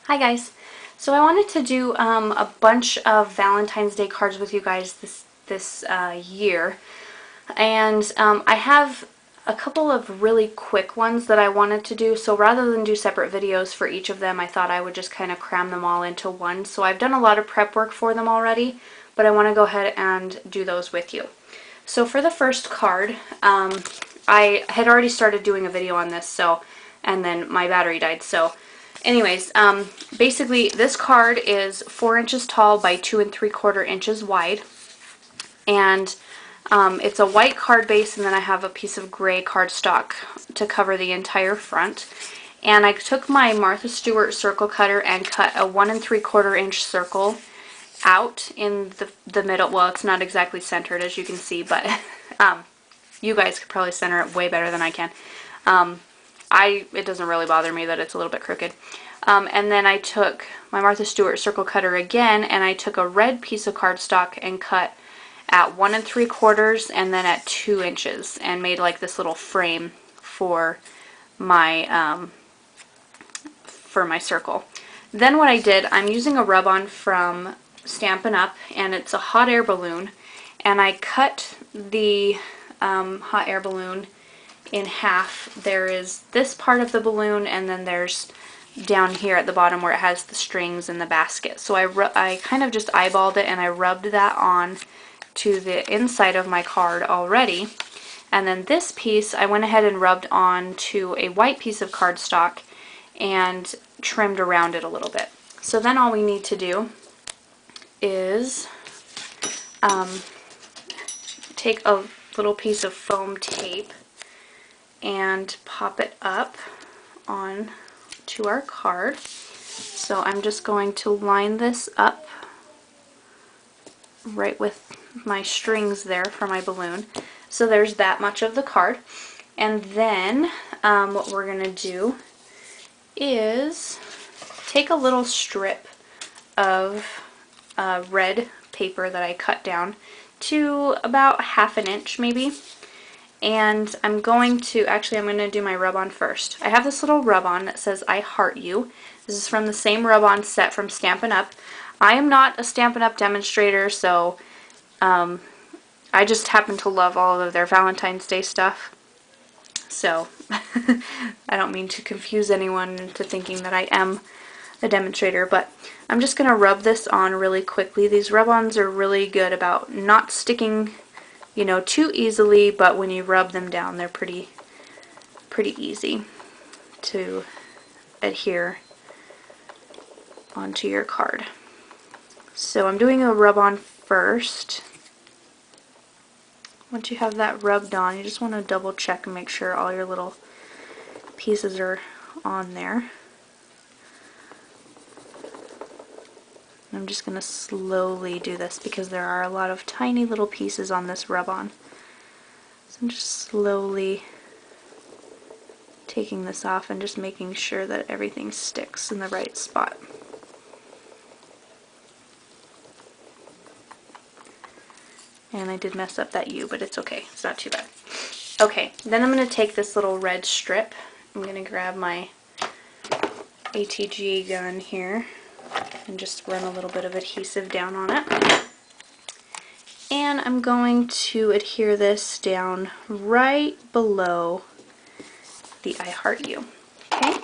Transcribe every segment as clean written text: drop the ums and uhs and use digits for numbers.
Hi guys. So I wanted to do a bunch of Valentine's Day cards with you guys this year, and I have a couple of really quick ones that I wanted to do. So rather than do separate videos for each of them, I thought I would just kind of cram them all into one. So I've done a lot of prep work for them already, but I want to go ahead and do those with you. So for the first card, I had already started doing a video on this, and then my battery died. So anyways, basically this card is 4 inches tall by 2 3/4 inches wide, and it's a white card base, and then I have a piece of gray cardstock to cover the entire front. And I took my Martha Stewart circle cutter and cut a 1 3/4 inch circle out in the middle. Well, it's not exactly centered, as you can see, but you guys could probably center it way better than I can. It doesn't really bother me that it's a little bit crooked. And then I took my Martha Stewart circle cutter again, and I took a red piece of cardstock and cut at 1 3/4 and then at 2 inches, and made like this little frame for my circle. Then what I did, I'm using a rub-on from Stampin' Up, and it's a hot air balloon, and I cut the hot air balloon in half. There is this part of the balloon, and then there's down here at the bottom where it has the strings and the basket. So I kind of just eyeballed it, and I rubbed that on to the inside of my card already. And then this piece I went ahead and rubbed on to a white piece of cardstock and trimmed around it a little bit. So then all we need to do is take a little piece of foam tape and pop it up on to our card. So I'm just going to line this up right with my strings there for my balloon. So there's that much of the card. And then what we're going to do is take a little strip of red paper that I cut down to about 1/2 inch maybe. And I'm going to do my rub-on first. I have this little rub-on that says I Heart You. This is from the same rub-on set from Stampin' Up. I am not a Stampin' Up demonstrator, so I just happen to love all of their Valentine's Day stuff. So I don't mean to confuse anyone into thinking that I am a demonstrator, but I'm just going to rub this on really quickly. These rub-ons are really good about not sticking, you know, too easily, but when you rub them down, they're pretty easy to adhere onto your card. So I'm doing a rub-on first. Once you have that rubbed on, you just want to double check and make sure all your little pieces are on there. I'm just going to slowly do this because there are a lot of tiny little pieces on this rub-on. So I'm just slowly taking this off and just making sure that everything sticks in the right spot. And I did mess up that U, but it's okay. It's not too bad. Okay, then I'm going to take this little red strip. I'm going to grab my ATG gun here and just run a little bit of adhesive down on it. And I'm going to adhere this down right below the I Heart You. Okay,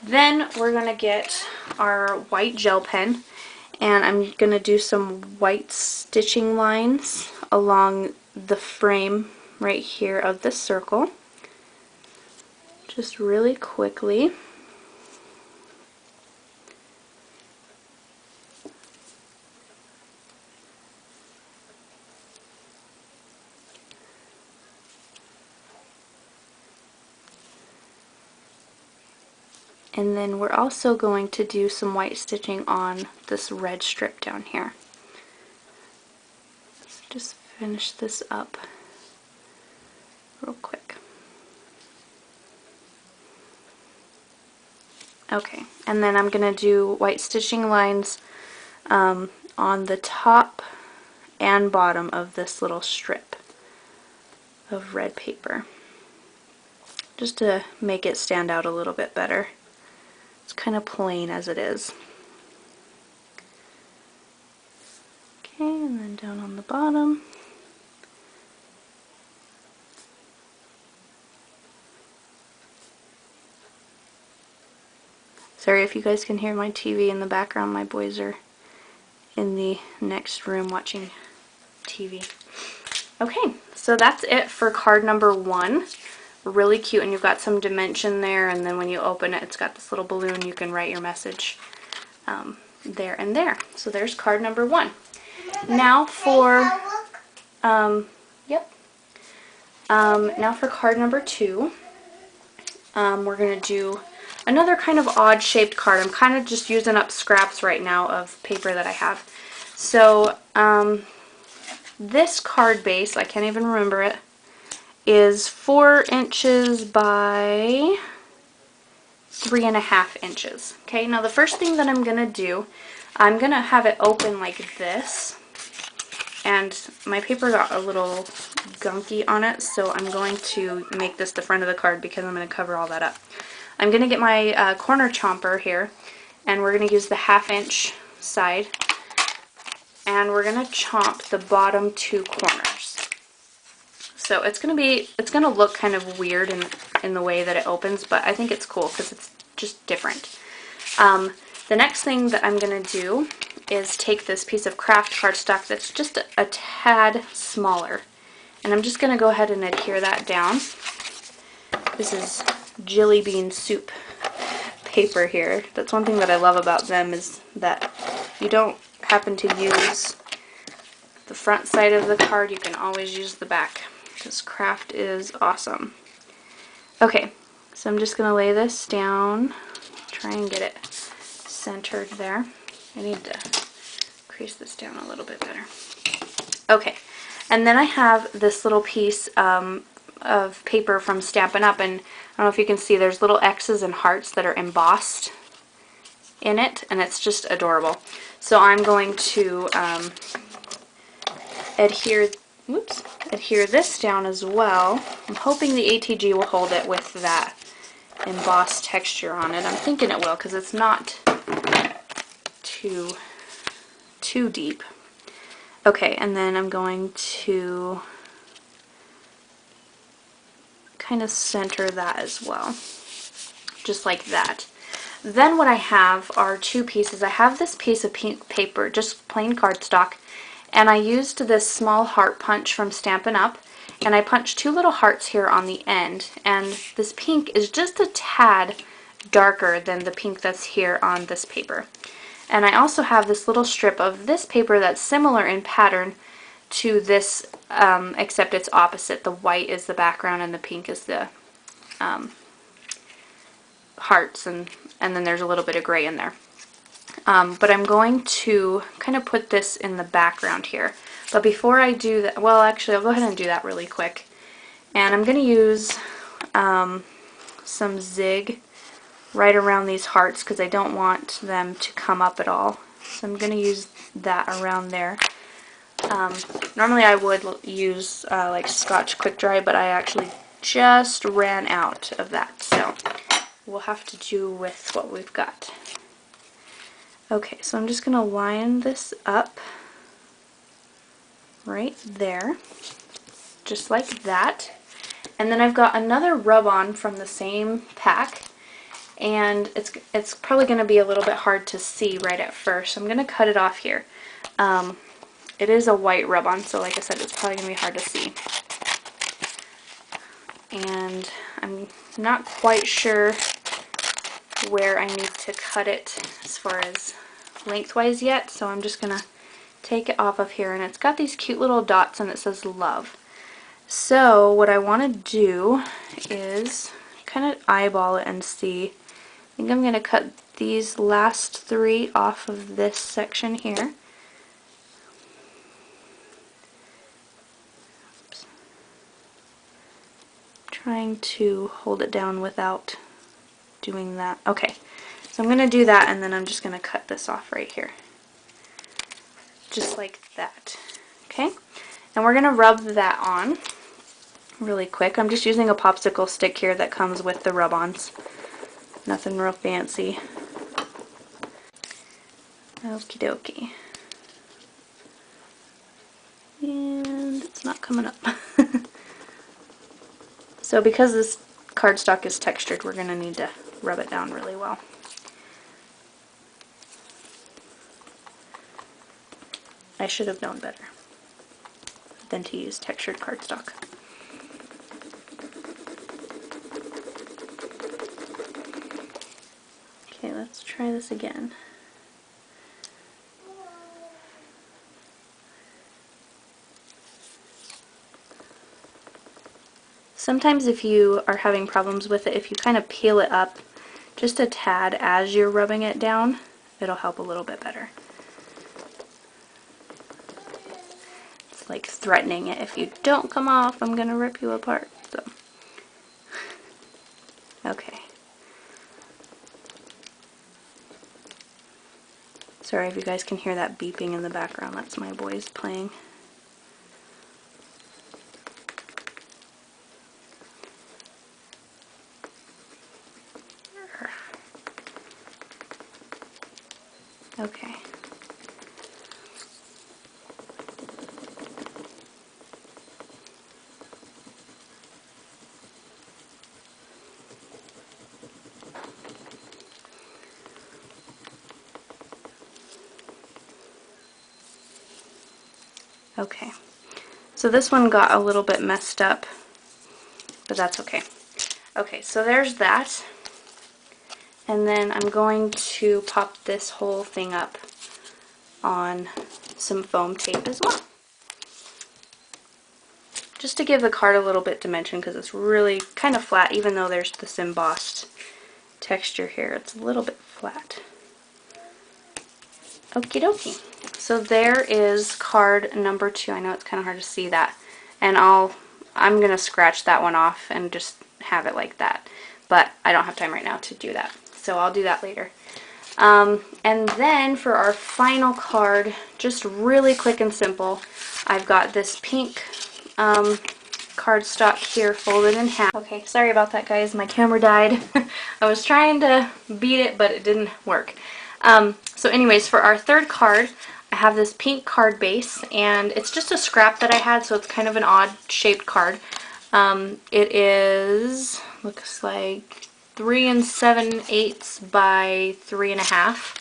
then we're going to get our white gel pen, and I'm going to do some white stitching lines along the frame right here of the circle, just really quickly. And then we're also going to do some white stitching on this red strip down here. So just finish this up real quick. Okay, and then I'm going to do white stitching lines on the top and bottom of this little strip of red paper, just to make it stand out a little bit better. It's kind of plain as it is. Okay, and then down on the bottom. Sorry if you guys can hear my TV in the background. My boys are in the next room watching TV. Okay, so that's it for card number 1. Really cute, and you've got some dimension there, and then when you open it, it's got this little balloon. You can write your message there and there. So there's card number 1. Now for now for card number 2. We're gonna do another kind of odd shaped card. I'm kind of just using up scraps right now of paper that I have. So this card base, I can't even remember it, is 4 inches by 3.5 inches. Okay, now the first thing that I'm gonna do, I'm gonna have it open like this, and my paper got a little gunky on it, so I'm going to make this the front of the card because I'm going to cover all that up. I'm going to get my corner chomper here, and we're going to use the 1/2 inch side, and we're going to chomp the bottom 2 corners. So it's going to look kind of weird in the way that it opens, but I think it's cool because it's just different. The next thing that I'm going to do is take this piece of craft cardstock that's just a tad smaller, and I'm just going to go ahead and adhere that down. This is jelly bean soup paper here. That's one thing that I love about them, is that you don't happen to use the front side of the card, you can always use the back. This craft is awesome. Okay, so I'm just going to lay this down, try and get it centered there. I need to crease this down a little bit better. Okay, and then I have this little piece of paper from Stampin' Up, and I don't know if you can see, there's little X's and hearts that are embossed in it, and it's just adorable. So I'm going to adhere this down as well. I'm hoping the ATG will hold it with that embossed texture on it. I'm thinking it will because it's not too deep. Okay, and then I'm going to kind of center that as well, just like that. Then what I have are 2 pieces. I have this piece of pink paper, just plain cardstock, and I used this small heart punch from Stampin' Up, and I punched 2 little hearts here on the end, and this pink is just a tad darker than the pink that's here on this paper. And I also have this little strip of this paper that's similar in pattern to this, except it's opposite. The white is the background and the pink is the hearts, and then there's a little bit of gray in there. But I'm going to kind of put this in the background here. But before I do that, well, actually, I'll go ahead and do that really quick. And I'm going to use some zig right around these hearts because I don't want them to come up at all. So I'm going to use that around there. Normally I would use like Scotch Quick Dry, but I actually just ran out of that, so we'll have to do with what we've got. Okay, so I'm just going to line this up right there, just like that. And then I've got another rub-on from the same pack, and it's probably going to be a little bit hard to see right at first, so I'm going to cut it off here. It is a white rub-on, so like I said, it's probably going to be hard to see. And I'm not quite sure where I need to cut it as far as lengthwise yet, so I'm just going to take it off of here, and it's got these cute little dots and it says love. So what I want to do is kind of eyeball it and see. I think I'm going to cut these last 3 off of this section here. Trying to hold it down without doing that. Okay, so I'm going to do that, and then I'm just going to cut this off right here. Just like that. Okay, and we're going to rub that on really quick. I'm just using a popsicle stick here that comes with the rub-ons. Nothing real fancy. Okie dokie. And it's not coming up. So because this cardstock is textured, we're going to need to rub it down really well. I should have known better than to use textured cardstock. Okay, let's try this again. Sometimes if you are having problems with it, if you kind of peel it up just a tad as you're rubbing it down, it'll help a little bit better. It's like threatening it. If you don't come off, I'm gonna rip you apart. So, okay. Sorry if you guys can hear that beeping in the background. That's my boys playing. Okay. Okay. So this one got a little bit messed up, but that's okay. Okay, so there's that. And then I'm going to pop this whole thing up on some foam tape as well. Just to give the card a little bit dimension, because it's really kind of flat, even though there's this embossed texture here. It's a little bit flat. Okie dokie. So there is card number 2. I know it's kind of hard to see that. And I'm going to scratch that one off and just have it like that. But I don't have time right now to do that. So I'll do that later. And then for our final card, just really quick and simple, I've got this pink cardstock here folded in half. Okay, sorry about that, guys. My camera died. I was trying to beat it, but it didn't work. So anyways, for our third card, I have this pink card base, and it's just a scrap that I had, so it's kind of an odd shaped card. It is, looks like 3 7/8 by 3.5.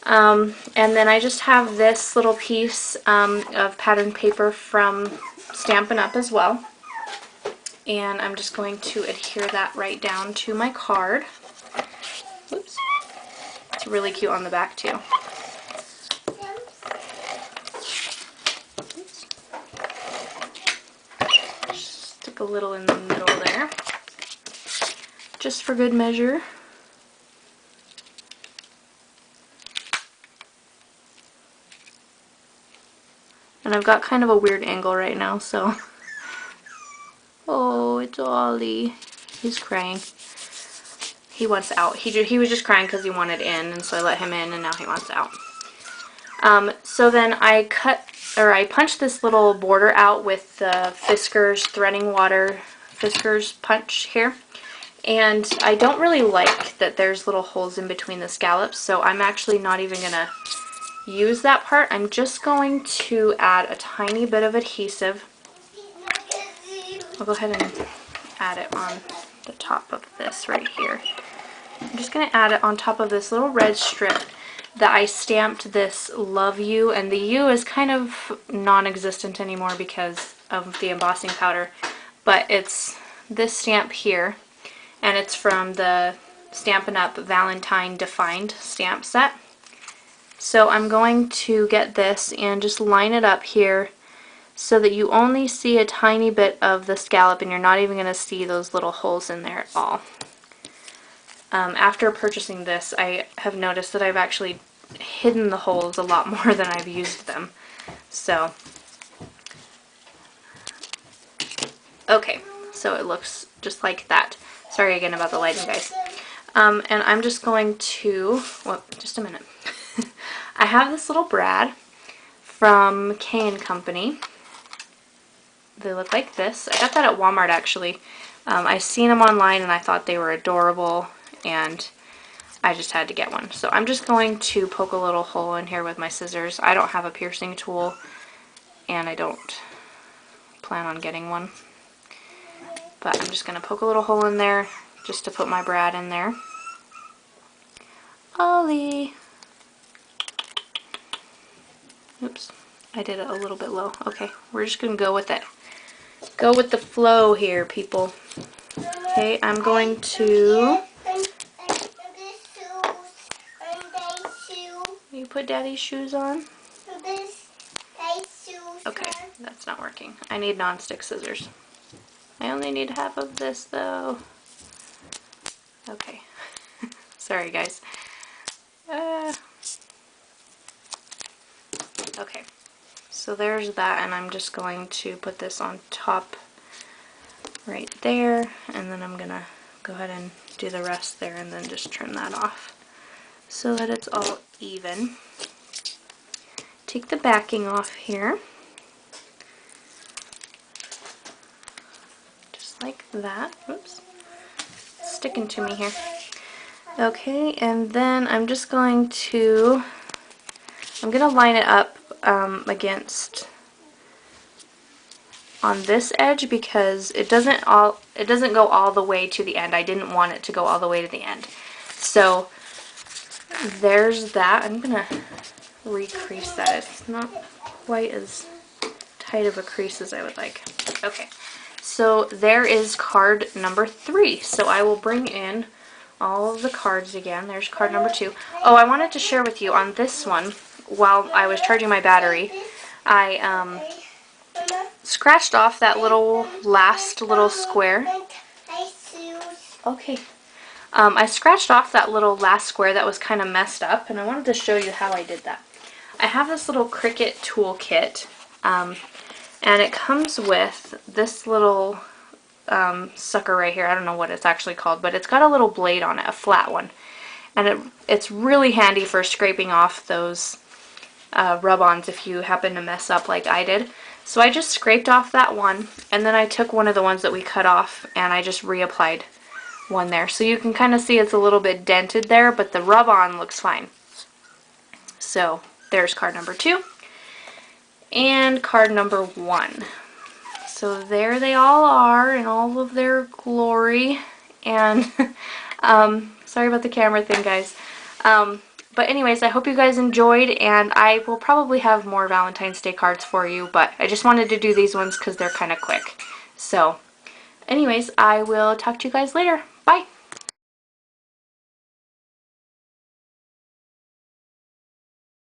And then I just have this little piece of pattern paper from Stampin' Up! As well. And I'm just going to adhere that right down to my card. Oops. It's really cute on the back too. Stick a little in the middle there, just for good measure. And I've got kind of a weird angle right now, so... Oh, it's Ollie. He's crying. He wants out. He was just crying because he wanted in, and so I let him in, and now he wants out. So then I punched this little border out with the Fiskars Threading Water Fiskars punch here. And I don't really like that there's little holes in between the scallops, so I'm actually not even going to use that part. I'm just going to add a tiny bit of adhesive. I'll go ahead and add it on the top of this right here. I'm just going to add it on top of this little red strip that I stamped this Love You, and the U is kind of non-existent anymore because of the embossing powder, but it's this stamp here, and it's from the Stampin' Up! Valentine Defined stamp set. So I'm going to get this and just line it up here so that you only see a tiny bit of the scallop, and you're not even going to see those little holes in there at all. After purchasing this, I have noticed that I've actually hidden the holes a lot more than I've used them. So, okay, so it looks just like that. Sorry again about the lighting, guys. And I'm just going to, well, just a minute. I have this little brad from K & Company. They look like this. I got that at Walmart, actually. I seen them online and I thought they were adorable, and I just had to get one. So I'm just going to poke a little hole in here with my scissors. I don't have a piercing tool, and I don't plan on getting one. But I'm just going to poke a little hole in there just to put my brad in there. Ollie! Oops, I did it a little bit low. Okay, we're just going to go with it. Go with the flow here, people. Okay, I'm going to... You put Daddy's shoes on? Okay, that's not working. I need non-stick scissors. I only need half of this, though. Okay. Sorry, guys. Okay. So there's that, and I'm just going to put this on top right there, and then I'm gonna go ahead and do the rest there and then just trim that off so that it's all even. Take the backing off here, just like that. Oops, it's sticking to me here. Okay, and then I'm just going to, I'm gonna line it up against on this edge because it doesn't go all the way to the end. I didn't want it to go all the way to the end. So there's that. I'm gonna recrease that. It's not quite as tight of a crease as I would like. Okay, so there is card number 3. So I will bring in all of the cards again. There's card number 2. Oh, I wanted to share with you on this one, while I was charging my battery, I scratched off that last little square. Okay. I scratched off that little last square that was kind of messed up, and I wanted to show you how I did that. I have this little Cricut tool kit, and it comes with this little sucker right here. I don't know what it's actually called, but it's got a little blade on it, a flat one. And it's really handy for scraping off those rub-ons if you happen to mess up like I did. So I just scraped off that one, and then I took one of the ones that we cut off, and I just reapplied one there. So you can kind of see it's a little bit dented there, but the rub-on looks fine. So there's card number 2 and card number 1. So there they all are in all of their glory. And sorry about the camera thing, guys. But anyways, I hope you guys enjoyed, and I will probably have more Valentine's Day cards for you, but I just wanted to do these ones because they're kind of quick. So anyways, I will talk to you guys later. Bye!